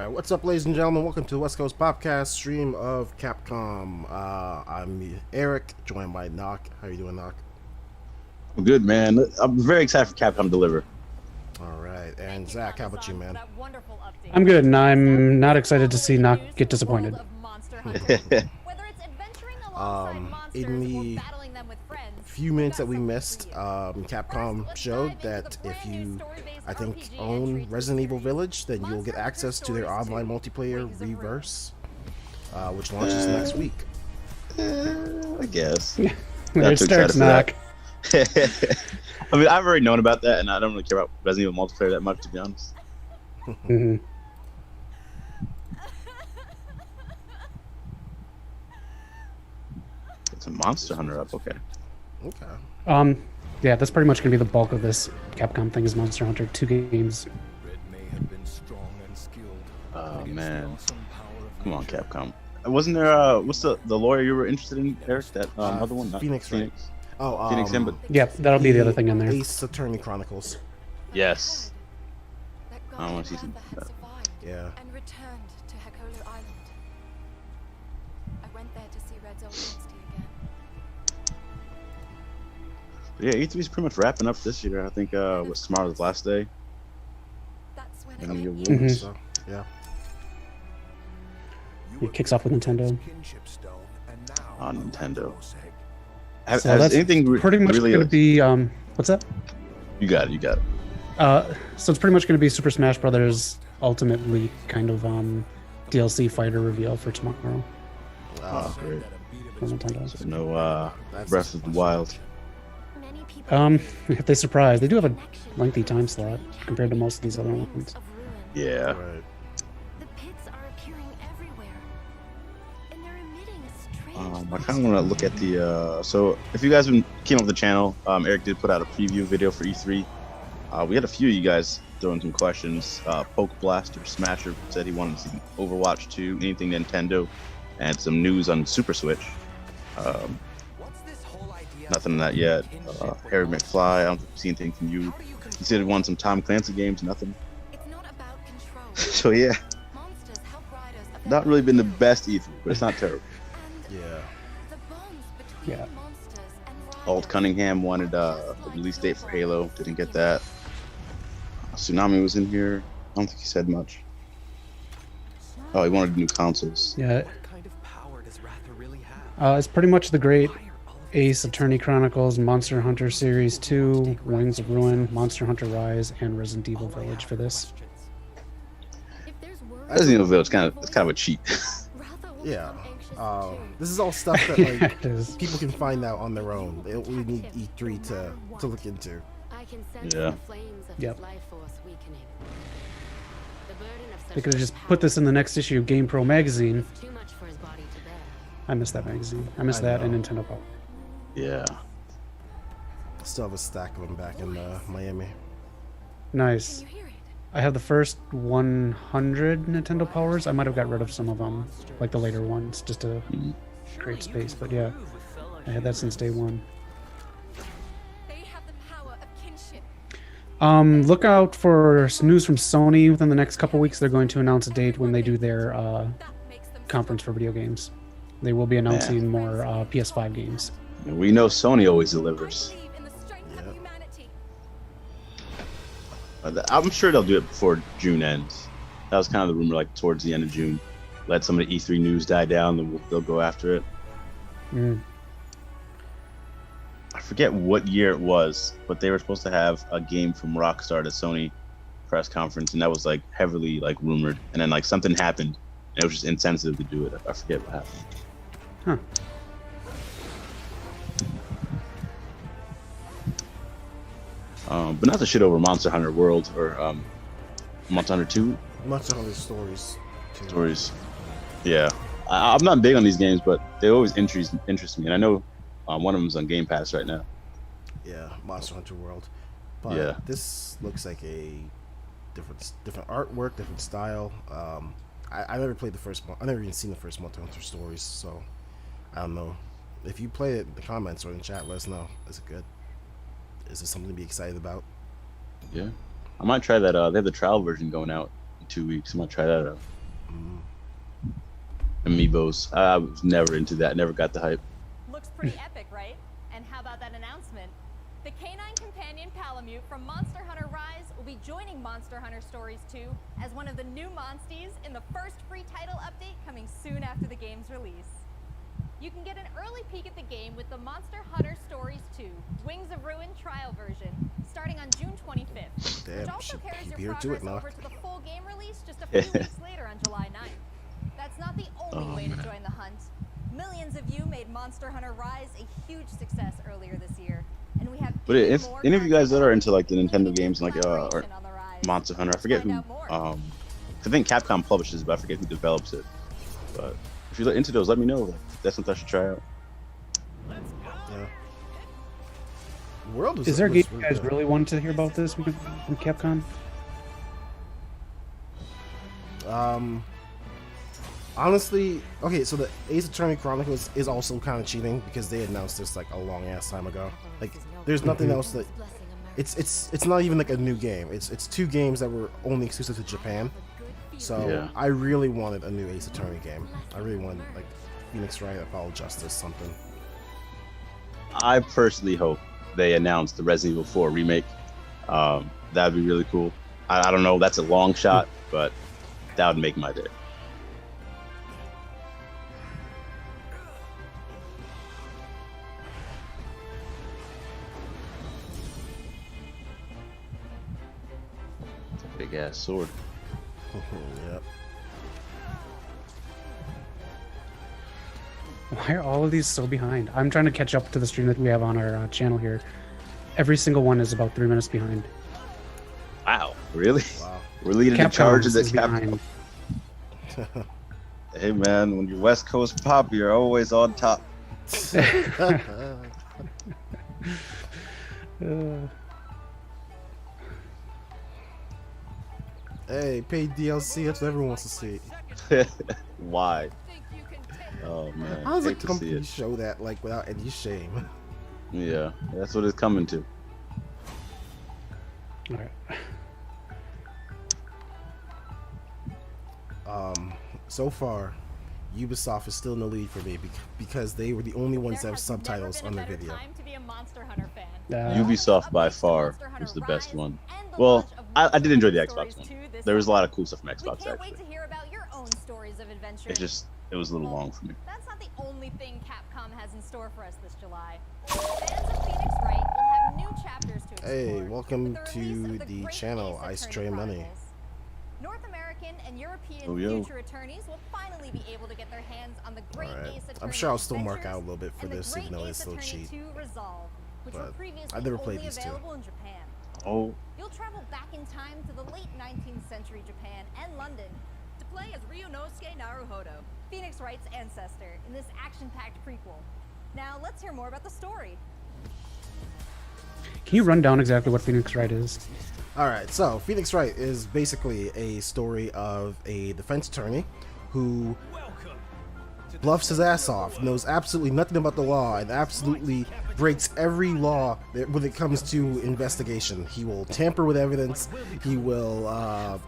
Alright, what's up, ladies and gentlemen? Welcome to the West Coast Popcast stream of Capcom. I'm Eric, joined by Knock. How you doing, Knock? I'm good, man. I'm very excited for Capcom to deliver. Alright, and Zach, how about you, man? I'm good, and I'm not excited to see Knock get disappointed. In the few minutes that we missed, Capcom showed that if you, I think, own Resident Evil Village, then you'll get access to their online multiplayer Reverse, which launches next week. I guess. There starts Knock. I mean, I've already known about that, and I don't really care about Resident Evil multiplayer that much, to be honest. Mm-hmm. It's a Monster Hunter up, okay. Okay. Yeah, that's pretty much gonna be the bulk of this Capcom thing is Monster Hunter. 2 games. Oh man, come on, Capcom. Wasn't there what's the lawyer you were interested in, Eric? That other one, not Phoenix, right? Oh, Phoenix, but yeah, that'll be the other thing in there. Ace Attorney Chronicles. yes. I want to see some. Yeah. And returned to Hekolu Island. I went there to see Red's old dynasty again. Yeah, E3 is pretty much wrapping up this year. I think what's tomorrow's the last day. That's when And you it will. So, yeah. It kicks off with Nintendo. On Nintendo. So Has that's anything pretty much really? gonna be what's that? You got it. You got it. So it's pretty much gonna be Super Smash Brothers Ultimate League kind of DLC fighter reveal for tomorrow Oh, great. for Nintendo. So no Breath of the Wild. many people If they surprise, they do have a lengthy time slot compared to most of these other ones. of ruin. Yeah. Right. The pits are appearing everywhere. And they're emitting a strange I kind of want to look at the. So if you guys came up with the channel, Eric did put out a preview video for E3. We had a few of you guys throwing some questions. Poke Blaster Smasher said he wanted to see Overwatch 2, anything Nintendo, and some news on Super Switch. Nothing on that yet. Harry McFly, I don't see anything from you. He said he wanted some Tom Clancy games, nothing. It's not about control. So yeah, Monsters help riders of not really been the best E3, but it's not terrible. Yeah. the bonds between Yeah. monsters and riders. Alt Cunningham wanted a release date for Halo, didn't get that. Tsunami was in here. I don't think he said much. Oh, he wanted new consoles. Yeah, What kind of power does Rather really have? it's pretty much the great Why are all of Ace Attorney Chronicles, Monster Hunter Series 2, Wings of Ruin, Monster Hunter Rise, and Resident Evil all I Village have for are this. questions. If there's worry, Resident Evil Village it's kind of a cheat. Rather will Yeah. become anxious too. This is all stuff that like It is. people can find out on their own. They don't really need E3 to look into. I can sense Yeah. the flames of Yep. his life force weakening. The burden of They such could have just power put this in the next issue of GamePro magazine. is too much for his body to bear. I miss that magazine. I miss I that and know. Nintendo Power. Yeah. Still have a stack of them back in Miami. Nice. Can you hear it? I have the first 100 Nintendo Powers. I might have got rid of some of them, like the later ones, just to create space. But yeah, I had that since day one. They have the power of kinship. Look out for news from Sony within the next couple weeks. They're going to announce a date when they do their That makes them conference for video games. They will be announcing more PS5 games. And we know Sony always delivers. believe in the strength Yep. of humanity. I'm sure they'll do it before June ends. That was kind of the rumor, like towards the end of June. Let some of the E3 news die down, then they'll go after it. Mm. I forget what year it was, but they were supposed to have a game from Rockstar at a Sony press conference, and that was like heavily like rumored. And then like something happened, and it was just insensitive to do it. I forget what happened. Huh. But not to shit over Monster Hunter World or Monster Hunter 2 Much of these stories. Too. stories. Yeah, I'm not big on these games, but they always interest me. And I know one of them's on Game Pass right now. Yeah, Monster Hunter World. But Yeah. this looks like a different artwork, different style. I never played the first one. I never even seen the first Monster Hunter stories, so I don't know. If you play it in the comments or in chat, let us know. Is it good? Is it something to be excited about? Yeah, I might try that. They have the trial version going out in 2 weeks. I might try that out. Amiibos. I was never into that. Never got the hype. Looks pretty epic, right? And how about that announcement? The canine companion Palamute from Monster Hunter Rise will be joining Monster Hunter Stories 2 as one of the new monsties in the first free title update coming soon after the game's release. You can get an early peek at the game with the Monster Hunter Stories 2 Wings of Ruin trial version starting on June 25th, Damn, which also should carries keep your here to progress it now. over to the full game release just a few weeks later on July 9th. That's not the only way to join the hunt. Millions of you made Monster Hunter Rise a huge success earlier this year, and we have. But if more any of you guys that are into like the content Nintendo games, like or collaboration on the rise. Monster Hunter, I forget Find who. out more. I think Capcom publishes, but I forget who develops it. But if you're into those, let me know. Like, that's something I should try out. Yeah. World Is there a game you really guys good. really wanted to hear about this from Capcom? Honestly, okay, so the Ace Attorney Chronicles is also kind of cheating because they announced this like a long ass time ago. Like, there's nothing else that it's not even like a new game. It's two games that were only exclusive to Japan. So Yeah. I really wanted a new Ace Attorney game. I really wanted like Phoenix Wright, Apollo Justice, something. I personally hope they announce the Resident Evil 4 remake. That'd be really cool. I don't know, that's a long shot, but that would make my day. Big ass sword. Yep. Why are all of these so behind? I'm trying to catch up to the stream that we have on our channel here. Every single one is about 3 minutes behind. Wow, really? Wow. We're leading the Capcom charge of the is Capcom. behind. Hey man, when you're West Coast pop, you're always on top. Hey, paid DLC, that's what everyone wants to see. Why? Oh man, How does a hate to see company it. show that like without any shame? Yeah, that's what it's coming to. All right. So far, Ubisoft is still in the lead for me because they were the only ones that There have has never subtitles been on a their better video. time to be a Monster Hunter fan. Ubisoft by Updates to far Monster Hunter was the best Rise one. and the Well, launch of I did enjoy the Monster Hunter Xbox Stories one. 2 this There was a lot summer. of cool stuff from We Xbox can't actually. wait to hear about your own stories of adventure. It was a little long for me. That's not the only thing Capcom has in store for us this July. Fans of Phoenix Wright will have new chapters to explore. Hey, welcome with the to release of the Great channel, Ace Ice Attorney Tray Money. Chronicles. North American and European Oh, yo. future attorneys will finally be able to get their hands on the Great Alright. Ace Attorney I'm sure I'll still mark Adventures out a little bit for and the this, Great even though Ace it's a little Attorney cheap. 2 Resolve, which were But previously I've never played only these two. available in Japan. Oh, You'll travel back in time to the late 19th century Japan and London to play as Ryunosuke Naruhodo, Phoenix Wright's ancestor, in this action-packed prequel. Now, let's hear more about the story. Can you run down exactly what Phoenix Wright is? Alright, so Phoenix Wright is basically a story of a defense attorney who bluffs his ass off, knows absolutely nothing about the law, and absolutely breaks every law when it comes to investigation. He will tamper with evidence, he will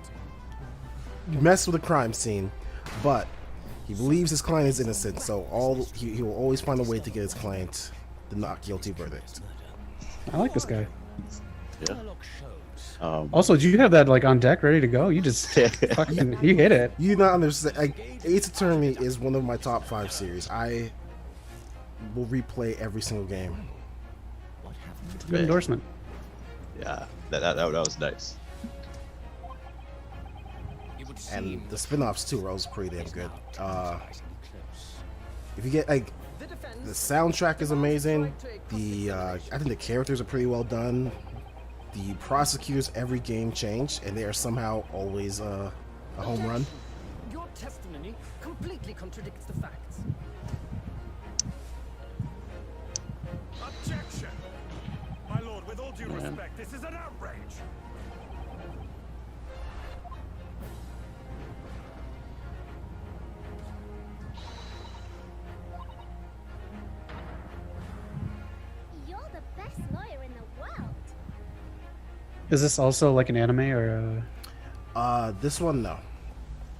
mess with a crime scene, but he believes his client is innocent, so he will always find a way to get his client the not guilty verdict. I like this guy. yeah. Also, do you have that like on deck, ready to go? You just fucking you hit it. You not understand. Like, Ace Attorney is one of my top 5 series. I will replay every single game. Good endorsement. Yeah, that was nice. And the spin-offs too are also pretty damn good. If you get like the soundtrack is amazing. I think the characters are pretty well done. The prosecutors every game change, and they are somehow always a home run. Your testimony completely contradicts the facts. Objection! My lord, with all due Man. respect, this is an outrage! You're the best lawyer in the world. Is this also like an anime or This one no.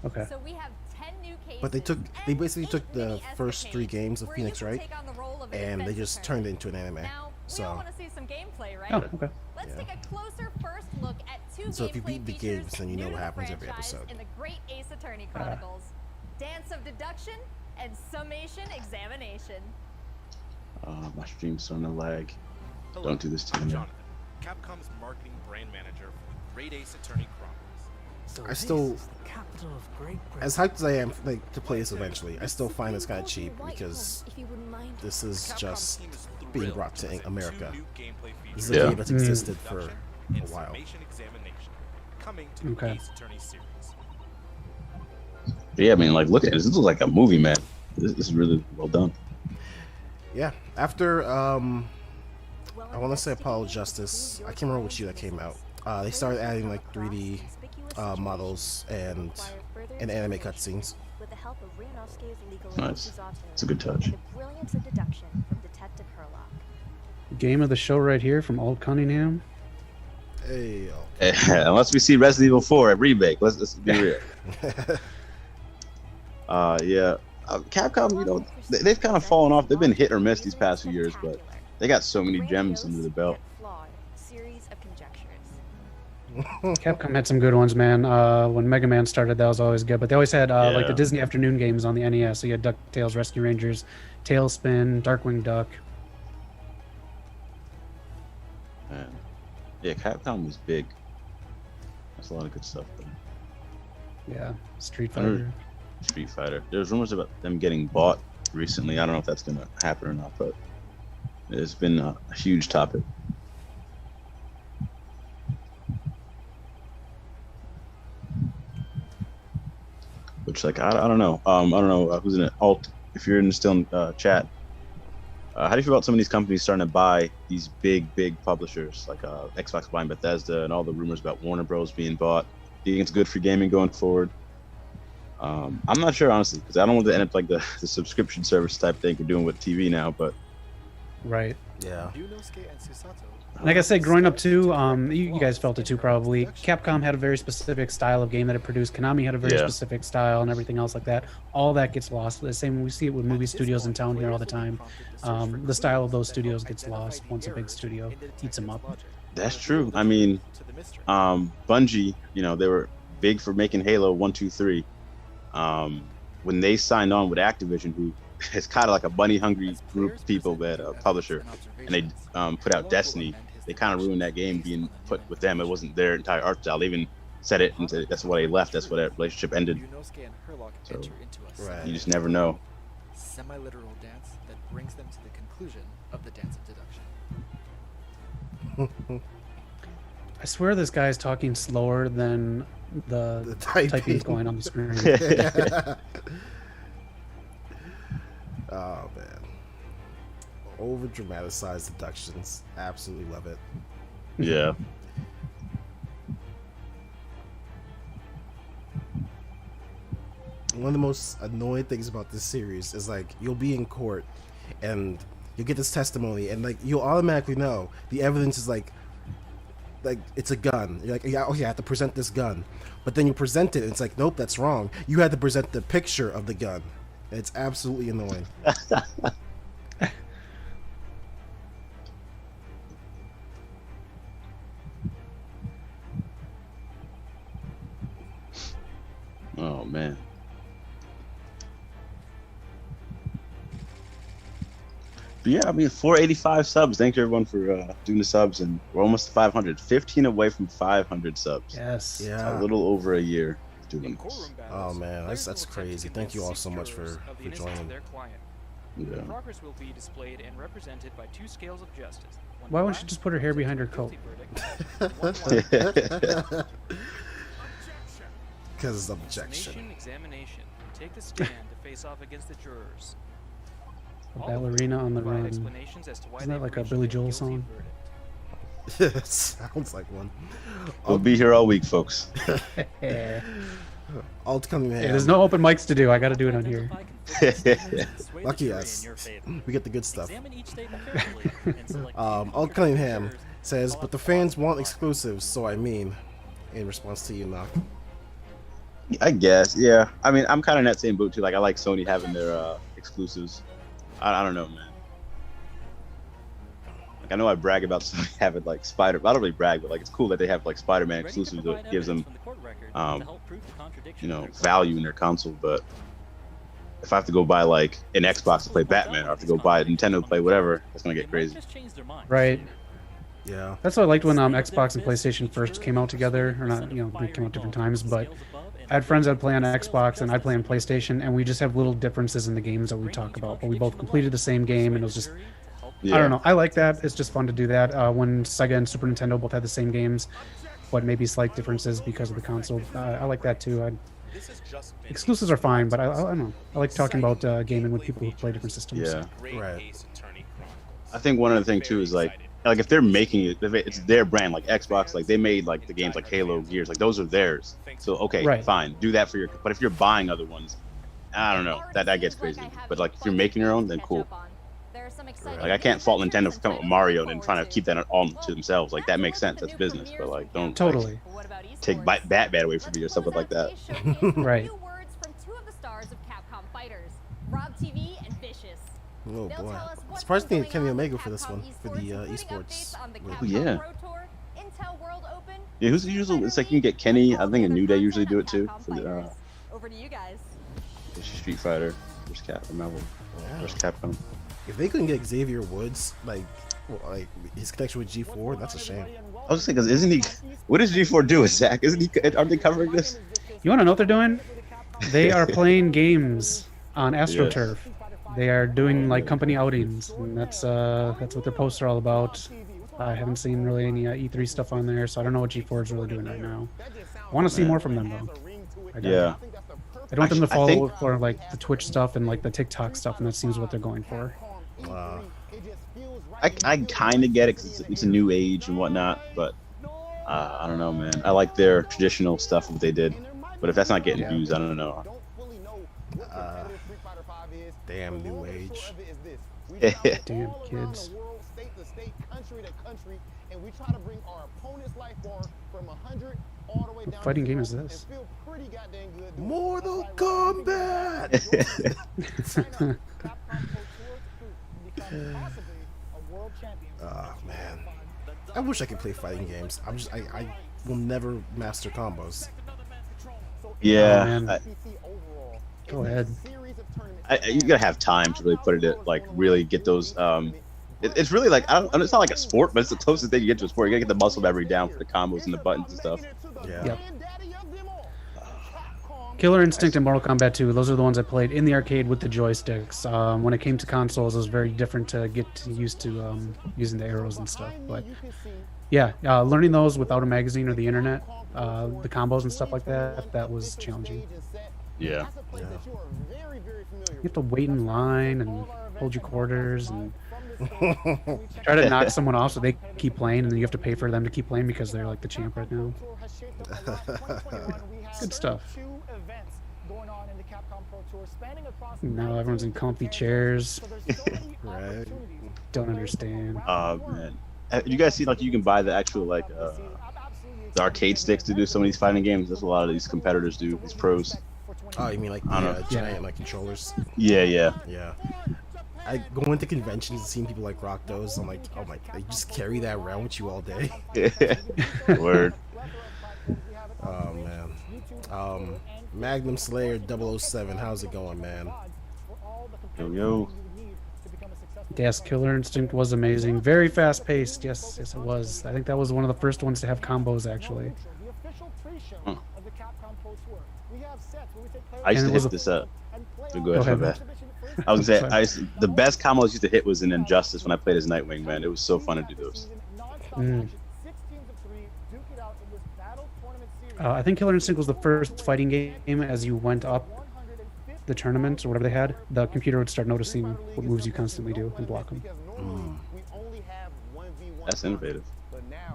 Okay. So we have 10 new cases. But they basically and took the mini first 3 escapades games of where Phoenix you can Wright, take on the role of a and they defense just attorney. turned it into an anime. Now, we all So, want to see some gameplay, right? Oh, okay. Let's Yeah. take a closer first look at 2 So if you gameplay beat the features games, then you know new what to the happens every franchise episode. in the Great Ace Attorney Chronicles: Dance of Deduction and Summation Examination. My stream's starting to lag. Hello, Don't do this to I'm me. Jonathan, Capcom's marketing brand manager for the Great Ace Attorney Chronicles. So I this still- is the capital of Great Britain. as hyped as I am to play this eventually, I still find this kind of cheap because if you wouldn't mind. this is Capcom just team is being thrilled brought to present America. 2 new gameplay This is features, a Yeah. game that's existed for Deduction a and while. Summation Examination, coming to the Okay. Ace Attorney series. Yeah, I mean, like, look at this. This looks like a movie, man. This is really well done. Yeah, after I want to say Apollo Justice, I can't remember which year that came out. They started adding like 3D models and anime cutscenes. With the help of Rianovsky's legal Nice. Zatu It's a good touch. and the brilliance of deduction from Detective Herlock. Game of the show right here from Old Cunningham. Hey, Unless we see Resident Evil 4 at remake, let's be real. Yeah, Capcom, you know, they've kind of fallen off. They've been hit or miss these past few years, but they got so many gems under the belt. Series of conjectures. Capcom had some good ones, man. When Mega Man started, that was always good. But they always had like the Yeah. Disney afternoon games on the NES. So you had DuckTales, Rescue Rangers, Tailspin, Darkwing Duck. Man. Yeah, Capcom was big. That's a lot of good stuff there. Yeah, Street I remember- Fighter. Street Fighter. There's rumors about them getting bought recently. I don't know if that's gonna happen or not, but it's been a huge topic. Which, like, I don't know. I don't know who's in it. Alt, if you're still in chat, how do you feel about some of these companies starting to buy these big publishers, like Xbox buying Bethesda and all the rumors about Warner Bros. Being bought? Do you think it's good for gaming going forward? I'm not sure, honestly, because I don't want to end up like the subscription service type thing we're doing with TV now, but Right. yeah. Like I said, growing up too, you guys felt it too probably. Capcom had a very specific style of game that it produced. Konami had a very Yeah. specific style and everything else like that. All that gets lost. The same we see it with movie studios in town here all the time. The style of those studios gets lost once a big studio eats them up. that's true. I mean, Bungie, you know, they were big for making Halo 1, 2, 3. When they signed on with Activision, who is kind of like a bunny-hungry group of people that publisher, and they put out Destiny, they kind of ruined that game being put with them. It wasn't their entire art style. They even said it, and said that's why they left. That's why that relationship ended. So, Right. you just never know. Semi-literal dance that brings them to the conclusion of the dance of deduction. I swear this guy's talking slower than the The typing. typing's going on the screen. Oh man, over dramatized deductions. Absolutely love it. Yeah. One of the most annoying things about this series is like you'll be in court and you'll get this testimony and like you'll automatically know the evidence is like it's a gun. You're like, yeah, okay, I have to present this gun, but then you present it and it's like, nope, that's wrong. You had to present the picture of the gun. It's absolutely annoying. Oh man. But yeah, I mean, 485 subs. Thank you everyone for doing the subs, and we're almost to 500. 15 away from 500 subs. Yes. Yeah. A little over a year doing this. Oh man, that's crazy. Thank you all so much for joining. Yeah. Progress will be displayed and represented by 2 scales of justice. One Why won't black you just put her hair behind her coat? guilty verdict, one white Because it's objection. summation examination. Take the stand to face off against the jurors. A All of them ballerina on the provide run. explanations as to why Isn't that they've like a reached Billy their Joel guilty song? verdict. It sounds like one. We'll be here all week, folks. Yeah. Alt coming Hey, there's no open mics to do. I got to do it on here. Lucky us. We get the good stuff. Examine each statement carefully and select Alt Cunningham says, but the fans want exclusives, so I mean, in response to you, Knock. I guess, yeah. I mean, I'm kind of in that same boat too. Like, I like Sony having their exclusives. I don't know, man. Like, I know I brag about Sony having like Spider. I don't really brag, but like it's cool that they have like Spider-Man exclusives that gives them, value in their console. But if I have to go buy like an Xbox to play Batman, or I have to go buy a Nintendo to play whatever, it's gonna get crazy. Right. Yeah. That's what I liked when Xbox and PlayStation first came out together, or not, they came out different times, but I had friends that play on Xbox and I'd play on PlayStation, and we just have little differences in the games that we talk about, but we both completed the same game, and it was just, Yeah. I don't know, I like that. It's just fun to do that. When Sega and Super Nintendo both had the same games, but maybe slight differences because of the console. I like that too. Exclusives are fine, but I don't know. I like talking about gaming with people who play different systems. Yeah. Right. I think one other thing too is like if they're making it, if it's their brand, like Xbox, like they made like the games like Halo, Gears, like those are theirs. So okay, Right. fine, do that for your. But if you're buying other ones, I don't know, that gets crazy. But like if you're making your own, then cool. Like I can't fault Nintendo for coming up with Mario and trying to keep that all to themselves. Like that makes sense. That's business. But like don't Totally. take Batman away from me or something like that. Right. Few words from two of the stars of Capcom fighters, Rob TV and Vicious. Oh They'll boy. tell us what's Surprised been they had Kenny going on Omega with for this Capcom one, for the including esports. updates on the league. Capcom Yeah. Pro Tour, Intel World Open. Yeah, who's usually? It's like you can get Kenny. I think a New Day usually do it too. Capcom For the fighters. Over to you guys. Street Fighter versus Marvel Yeah. versus Capcom. If they couldn't get Xavier Woods, like his connection with G4, that's a shame. I was just thinking, isn't he? What does G4 do with Zach? Isn't he? Aren't they covering this? You want to know what they're doing? They are playing games on AstroTurf. They are doing like company outings, and that's what their posts are all about. I haven't seen really any E3 stuff on there, so I don't know what G4 is really doing right now. I want to see more from them though. I do. Yeah. I don't want them to I follow think- for like the Twitch stuff and like the TikTok stuff, and that seems what they're going for. I kind of get it because it's a new age and whatnot, but I don't know, man. I like their traditional stuff what they did, but if that's not getting views, I don't know. Damn new age. Damn kids. What fighting game is this? Mortal Kombat. Oh man, I wish I could play fighting games. I will never master combos. Yeah, Oh, man. Go ahead. you gotta have time to really put it at, like really get those. It's really like it's not like a sport, but it's the closest thing you get to a sport. You gotta get the muscle memory down for the combos and the buttons and stuff. Yeah. Yep. Killer Instinct and Mortal Kombat 2, those are the ones I played in the arcade with the joysticks. When it came to consoles, it was very different to get used to using the arrows and stuff. But yeah, learning those without a magazine or the internet, the combos and stuff like that, that was challenging. Yeah. You have to wait in line and hold your quarters and try to knock someone off so they keep playing, and then you have to pay for them to keep playing because they're like the champ right now. Good stuff. Now everyone's in comfy chairs. Right. Don't understand. Man, you guys see like you can buy the actual like the arcade sticks to do some of these fighting games? That's what a lot of these competitors do. These pros. Oh, you mean like I don't the know. giant like controllers? Yeah, yeah. Yeah. I go into conventions and seeing people like rock those. I'm like, oh my, they just carry that around with you all day. Word. Oh man. Magnum Slayer 007, how's it going, man? Yo. Yes, Killer Instinct was amazing. Very fast paced. Yes, yes, it was. I think that was one of the first ones to have combos actually. Huh. I used And to it was hit a- this up. So go Go ahead, my ahead. bad. I was gonna say the best combos I used to hit was in Injustice when I played as Nightwing, man. It was so fun to do those. I think Killer Instinct was the first fighting game as you went up the tournament or whatever they had. The computer would start noticing what moves you constantly do and block them. That's innovative.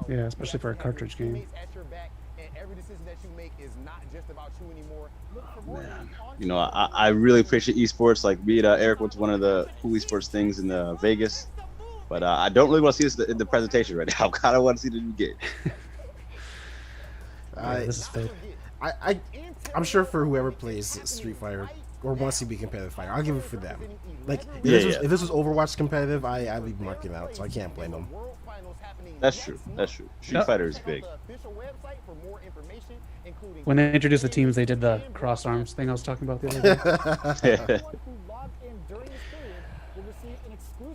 Yeah, especially for a cartridge game. Man. You know, I really appreciate esports. Like me and Eric went to one of the cool esports things in Vegas, but I don't really want to see this in the presentation right now. I kind of want to see the new game. Yeah, this is fake. I'm sure for whoever plays Street Fighter or wants to be a competitive fighter, I'll give it for them. Like, if this was Overwatch competitive, I'd be marking out, so I can't blame them. That's true. That's true. Street Fighter is big. When they introduced the teams, they did the cross arms thing I was talking about the other day.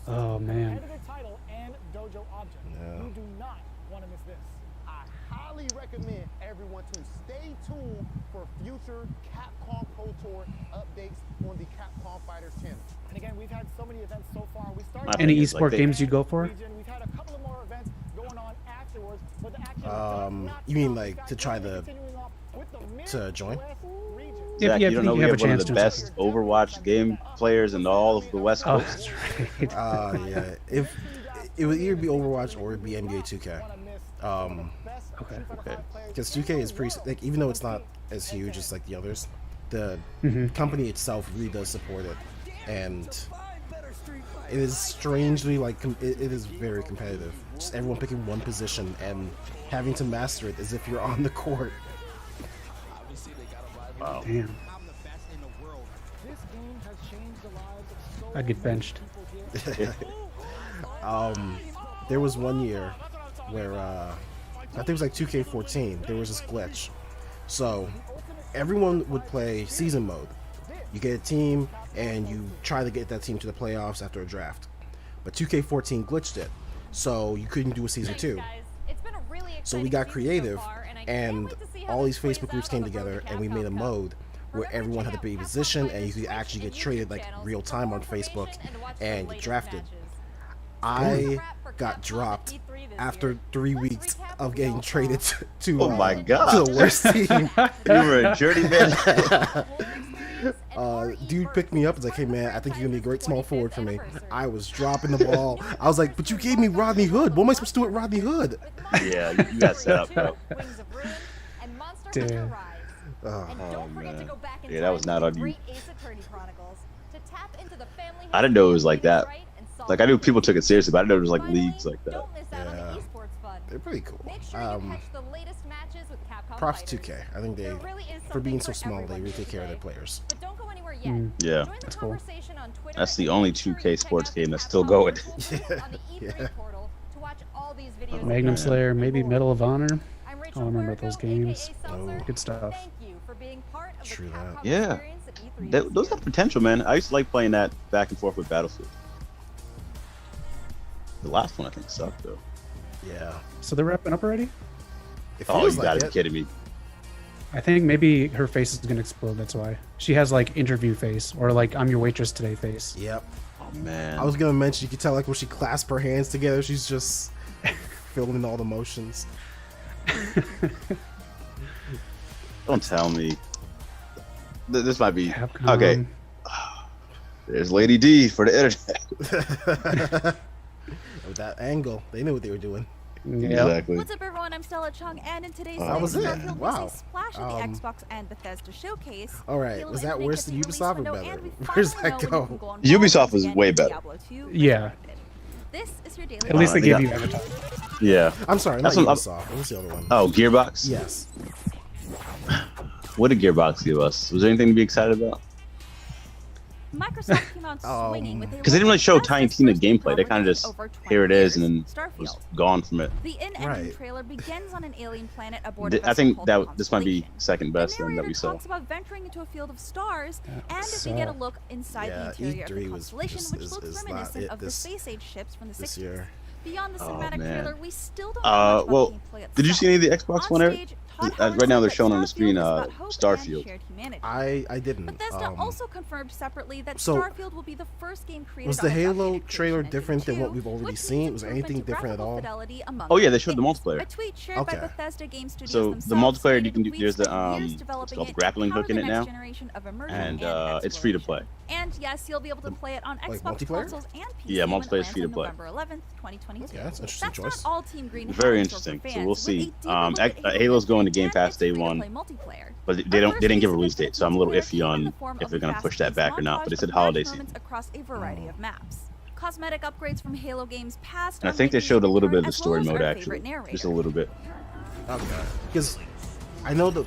Oh man. Yeah. You do not want to miss this. I highly recommend everyone to stay tuned for future Capcom Pro Tour updates on the Capcom Fighters channel. And again, we've had so many events so far. We started Any esport games you'd go for? We've had a couple of more events going on afterwards, but the action You mean like to try to join? Zach, you don't know we have one of the to. best Overwatch game players in all of the West Oh, Coast. that's right. Yeah. If it would either be Overwatch or it'd be NBA 2K. Okay. Because 2K is pretty, like, even though it's not as huge as like the others, the company itself really does support it, and it is strangely like it is very competitive. Just everyone picking one position and having to master it as if you're on the court. Wow. Damn. I'd get benched. There was one year where I think it was like 2K14. There was this glitch, so everyone would play season mode. You get a team and you try to get that team to the playoffs after a draft, but 2K14 glitched it, so you couldn't do a season 2. So we got creative, and all these Facebook groups came together, and we made a mode where everyone had to be positioned, and you could actually get traded like real time on Facebook and get drafted. I got dropped after 3 weeks of getting traded to Oh my God. to the worst team. You were a journeyman. Dude picked me up and was like, hey man, I think you're gonna be a great small forward for me. I was dropping the ball. I was like, but you gave me Rodney Hood. What am I supposed to do with Rodney Hood? Yeah, you got set up, bro. Damn. Oh man. Yeah, that was not on you. I didn't know it was like that. Like, I knew people took it seriously, but I didn't know it was like leagues like that. Yeah. They're pretty cool. Props to 2K. I think they, for being so small, they really take care of their players. Yeah, that's cool. That's the only 2K sports game that's still going. Yeah. Magnum Slayer, maybe Medal of Honor. I remember those games. Oh. Good stuff. True that. Yeah, those have potential, man. I used to like playing that back and forth with Battlefield. The last one I think sucked though. Yeah. So they're wrapping up already? It Oh, feels you like gotta be kidding me. I think maybe her face is gonna explode. That's why she has like interview face or like I'm your waitress today face. Yep. Oh man. I was gonna mention, you could tell like when she clasped her hands together, she's just filming all the motions. Don't tell me. This might be Capcom. okay. There's Lady D for the internet. With that angle, they knew what they were doing. Yeah. Exactly. What's up, everyone? I'm Stella Chung, and in today's That was it. Starfield Wow. was a splash at the Xbox and Bethesda showcase. All right, Halo was that Infinite worse gets than released Ubisoft for or no, better? and we Where's finally that know when go? we can go on Ubisoft was again way with better. Diablo 2 Yeah. Resurrected. This is your daily. At least they they gave got- you advertising. Yeah. I'm sorry, not That's what Ubisoft. What was the other one? Oh, Gearbox. Yes. What did Gearbox give us? Was there anything to be excited about? Microsoft came out swinging with a Because they didn't really show Bethesda's Tiny Tina first gameplay. They coverage kind of in just over 20 here it is and then years, was Starfield. gone from it. The in-engine Right. trailer begins on an alien planet aboard I a think vessel that called this might be Constellation. second best The thing that we narrator saw. talks about venturing into a field of stars, and So- we get a look inside Yeah, the interior of E3 the was Constellation, just- which is looks not reminiscent it of the this- space-age ships from the this 60s. year. Beyond the Oh, cinematic man. trailer, we still don't know much about Well, the gameplay itself. did you see any of the Xbox One? On Eric? stage, Todd Right Howard now said they're that showing on the Starfield screen, is about hope and Starfield. shared humanity. I didn't. Bethesda also confirmed separately that so, Starfield will be the first game created was on the its Halo updated trailer Creation different than Engine what we've 2, already which seen? means Was there improvement anything to different at graphical all? fidelity, among Oh yeah, other they showed the things. multiplayer. A tweet shared Okay. by Bethesda Game Studios So the themselves multiplayer you stated, can do. "We've There's the spent years it's developing called it the grappling to power hook in the it next now, generation of immersion and and it's free to exploration." play. And yes, you'll be able to play it on Like Xbox multiplayer? consoles and PC Yeah, when it multiplayer is lands free to on play. November 11th, 2022. Okay, that's an interesting That's choice. not all Team Green Very has in store interesting. for So fans, we'll with a see. deeper look at Halo's going to and Game Pass its day free-to-play one, multiplayer. but Our they first didn't give a taste of release Infinite date, so I'm a little multiplayer iffy came in on the form if of they're a gonna push that fast-paced back or not. But they montage said of holiday large season. moments across a variety of maps. Cosmetic upgrades from Halo games past. And I are think they making showed a an little bit of return, the as story well as mode our actually, favorite narrator. just a little bit. Okay. Because I know that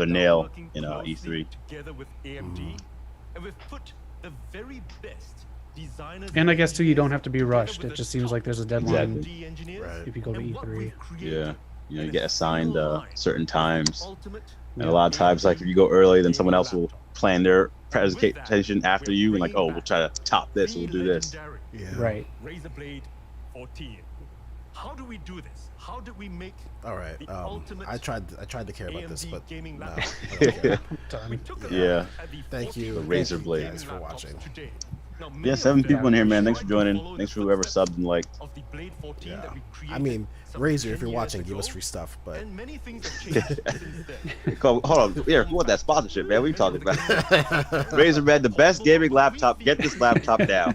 another now nail working in closely E3. Together with AMD and we've put the very best designers. And I guess too, you don't have to be rushed. It just seems like there's a deadline Exactly. Right. if you go to And what E3. we've created Yeah, you get assigned certain times, ultimate and a lot of times, like if you go early, then someone else will plan their presentation after you, and like, oh, we'll try to top this, we'll do this. Yeah. Right. Razor Blade 14. How do we do this? How did we make All right. the ultimate I tried to care about this, AMD but gaming no. laptop? I don't care. We took a Yeah. look at the Thank you. 14 Razor Thank you Blade. guys for watching. today. Now, many Yeah, of 7 them people in here, man. Thanks for tried to joining. follow Thanks the for whoever footsteps subbed and liked. of the Blade 14 that Yeah. we I created mean, some Razor, if 10 you're watching, years give us ago, free stuff, but and many things have changed since then. Hold on, yeah, we want that sponsorship, man. What are you talking about? Razor, man, the best gaming laptop. Get this laptop now.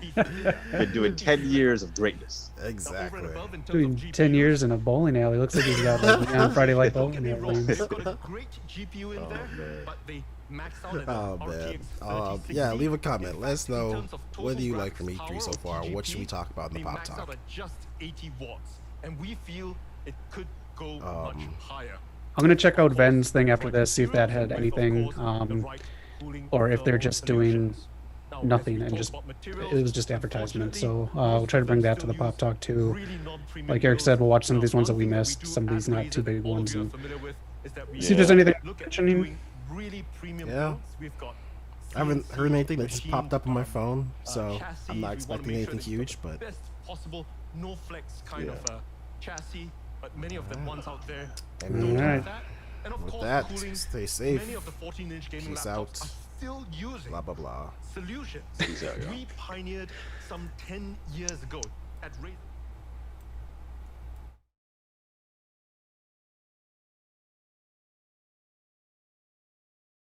Been doing 10 years of greatness. exactly. Doing 10 years in a bowling alley. Looks like he's got like on Friday Light bowling alley. They've got a great GPU in there, but they max out at Oh the man. RTX Yeah, 3060. leave a comment. Let us In know terms of total what do you like from graphics E3 power so of far. What should we TGP, talk about in they the Pop max out Talk? at just 80 watts, and we feel it could go much higher. I'm gonna check out Ven's thing after this, see if that had anything, or if they're just doing nothing and just it was just advertisement. So we'll try to bring that to the Pop Talk too. Like Eric said, we'll watch some of these ones that we missed, some of these not too big ones, and see if there's anything mentioning. Yeah. I haven't heard anything that just popped up on my phone, so I'm not expecting anything huge, but best possible no flex kind of chassis, but many of the ones out there And don't Alright. have that. And of with course, that, cooling, stay safe. many of the 14-inch gaming Peace laptops out. are still using Blah blah blah. solutions Peace out, y'all. we pioneered some 10 years ago at Razer.